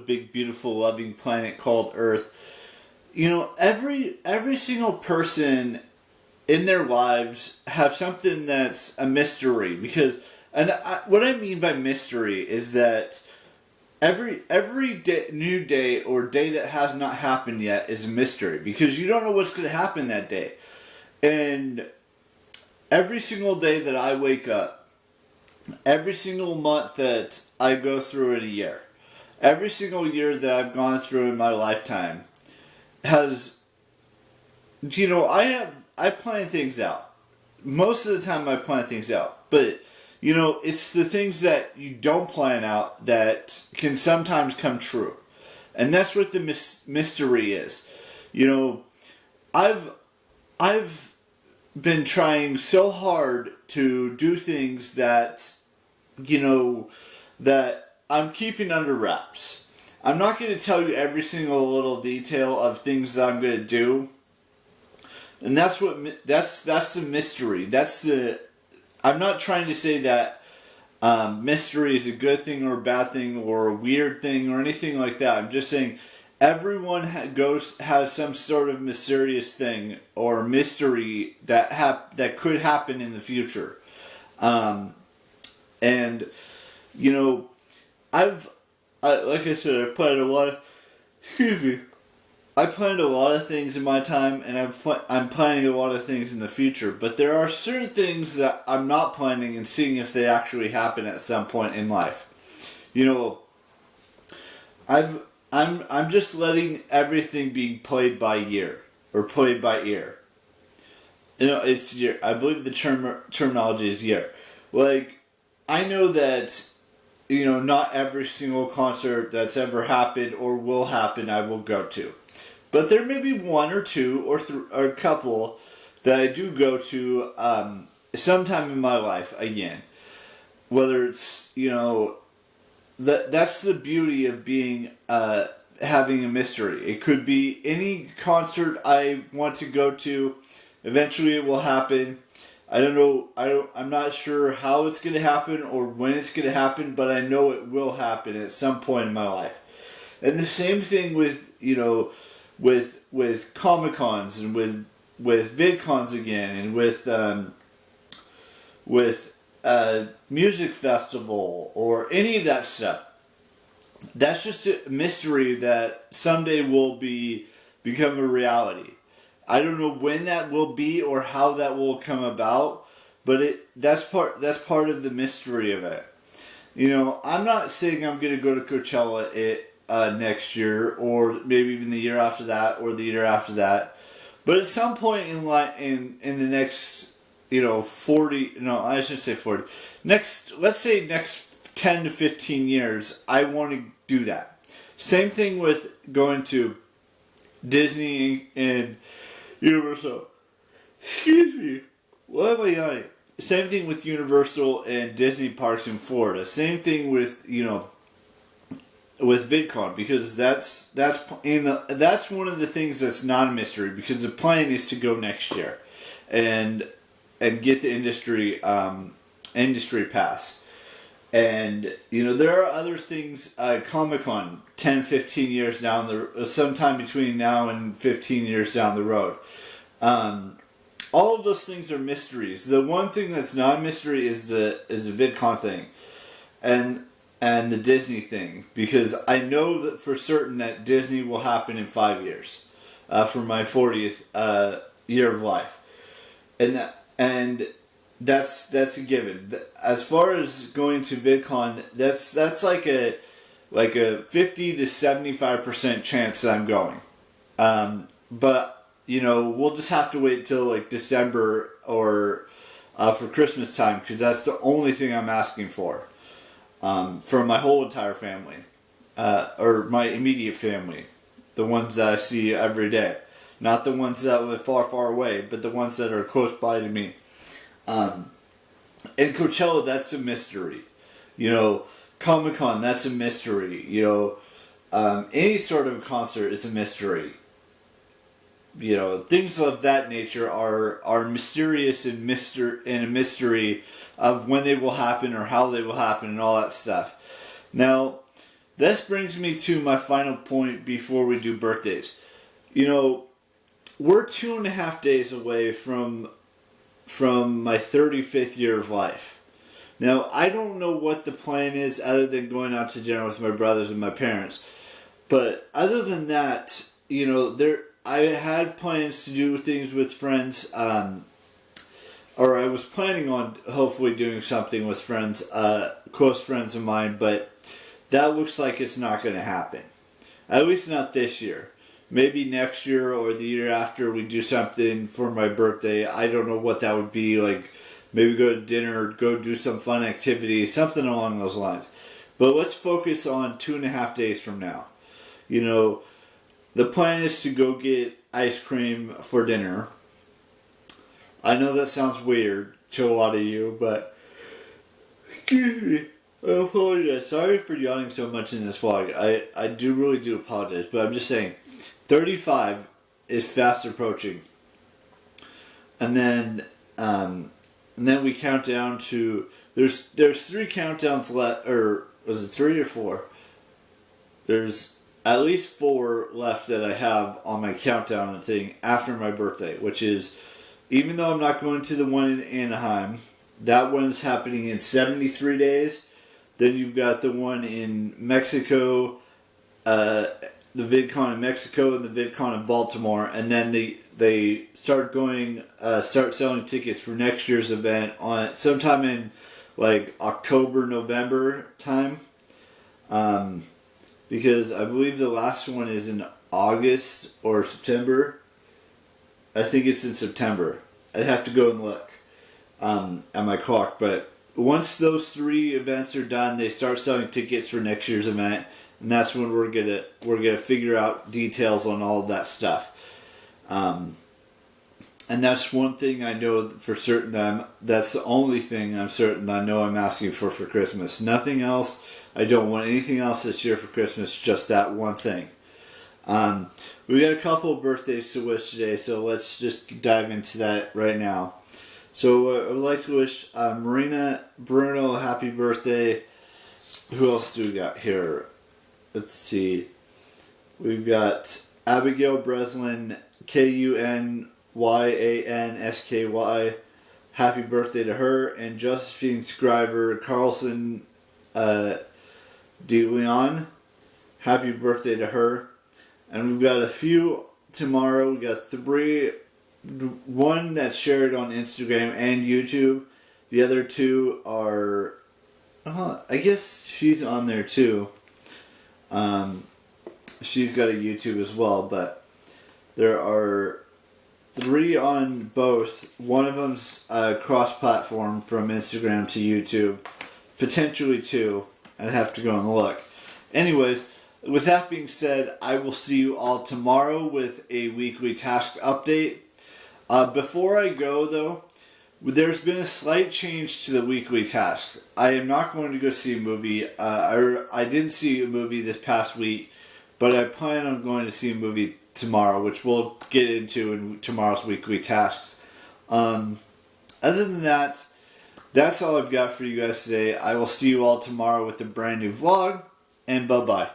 big, beautiful, loving planet called Earth. You know, every single person in their lives have something that's a mystery because, what I mean by mystery is that every day, new day or day that has not happened yet is a mystery because you don't know what's going to happen that day, and every single day that I wake up, every single month that I go through in a year, every single year that I've gone through in my lifetime has, I plan things out. Most of the time I plan things out. But, it's the things that you don't plan out that can sometimes come true. And that's what the mystery is. I've been trying so hard to do things that, that I'm keeping under wraps. I'm not going to tell you every single little detail of things that I'm going to do. And that's the mystery. I'm not trying to say that mystery is a good thing or a bad thing or a weird thing or anything like that. I'm just saying everyone has some sort of mysterious thing or mystery that could happen in the future. Like I said, I've planned a lot of, I planned a lot of things in my time, and I'm planning a lot of things in the future. But there are certain things that I'm not planning and seeing if they actually happen at some point in life. I'm just letting everything be played by ear or played by ear. It's year. I believe the terminology is year. Like, I know that not every single concert that's ever happened or will happen I will go to. But there may be one or two or a couple that I do go to sometime in my life again. Whether it's, that's the beauty of being, having a mystery. It could be any concert I want to go to. Eventually it will happen. I don't know. I'm not sure how it's going to happen or when it's going to happen, but I know it will happen at some point in my life. And the same thing with with Comic-Cons and with VidCons again and with music festival or any of that stuff. That's just a mystery that someday will become a reality. I don't know when that will be or how that will come about, but that's part of the mystery of it. I'm not saying I'm going to go to Coachella next year or maybe even the year after that or the year after that, but at some point in the next 40, no, I should say 40. Let's say next 10 to 15 years, I want to do that. Same thing with going to Disney and Universal. Excuse me. Why am I yawning? Same thing with Universal and Disney parks in Florida. Same thing with with VidCon, because that's one of the things that's not a mystery, because the plan is to go next year and get the industry pass. And there are other things, Comic-Con 10, 15 years sometime between now and 15 years down the road. All of those things are mysteries. The one thing that's not a mystery is the VidCon thing and the Disney thing, because I know that for certain that Disney will happen in 5 years for my 40th year of life. And that's a given. As far as going to VidCon, that's like a 50 to 75% chance that I'm going. But we'll just have to wait till like December or for Christmas time, because that's the only thing I'm asking for my whole entire family, or my immediate family, the ones that I see every day, not the ones that live far, far away, but the ones that are close by to me. And Coachella, that's a mystery. Comic-Con, that's a mystery. Any sort of concert is a mystery. Things of that nature are mysterious and a mystery of when they will happen or how they will happen and all that stuff. Now, this brings me to my final point before we do birthdays. You know, we're 2.5 days away from my 35th year of life. Now, I don't know what the plan is other than going out to dinner with my brothers and my parents. But other than that, you know, I had plans to do things with friends, or I was planning on hopefully doing something with friends, close friends of mine, but that looks like it's not going to happen. At least not this year. Maybe next year or the year after we do something for my birthday. I don't know what that would be, like maybe go to dinner, go do some fun activity, something along those lines. But let's focus on 2.5 days from now. You know, the plan is to go get ice cream for dinner. I know that sounds weird to a lot of you, but excuse me, I apologize. Sorry for yawning so much in this vlog. I really do apologize, but I'm just saying, 35 is fast approaching. And then we count down to, there's 3 countdowns left, or was it 3 or 4? There's at least 4 left that I have on my countdown thing after my birthday, which is, even though I'm not going to the one in Anaheim, that one's happening in 73 days. Then you've got the one in Mexico, the VidCon in Mexico and the VidCon in Baltimore, and then they start selling tickets for next year's event on sometime in like October, November time. Because I believe the last one is in August or September. I think it's in September. I'd have to go and look at my clock. But once those 3 events are done, they start selling tickets for next year's event, and that's when we're gonna figure out details on all of that stuff. And that's one thing I know for certain. That's the only thing I'm certain I know I'm asking for Christmas. Nothing else. I don't want anything else this year for Christmas. Just that one thing. We got a couple of birthdays to wish today, so let's just dive into that right now. So I would like to wish Marina Bruno a happy birthday. Who else do we got here? Let's see. We've got Abigail Breslin, KUNYANSKY. Happy birthday to her. And Josephine Scriver Carlson De Leon. Happy birthday to her. And we've got a few tomorrow. We got 3. One that's shared on Instagram and YouTube. The other 2 are... I guess she's on there too. She's got a YouTube as well, but there are 3 on both. One of them's cross-platform from Instagram to YouTube. Potentially 2. I'd have to go and look. Anyways, with that being said, I will see you all tomorrow with a weekly task update. Before I go, though, there's been a slight change to the weekly task. I am not going to go see a movie. I didn't see a movie this past week, but I plan on going to see a movie tomorrow, which we'll get into in tomorrow's weekly tasks. Other than that, that's all I've got for you guys today. I will see you all tomorrow with a brand new vlog, and bye-bye.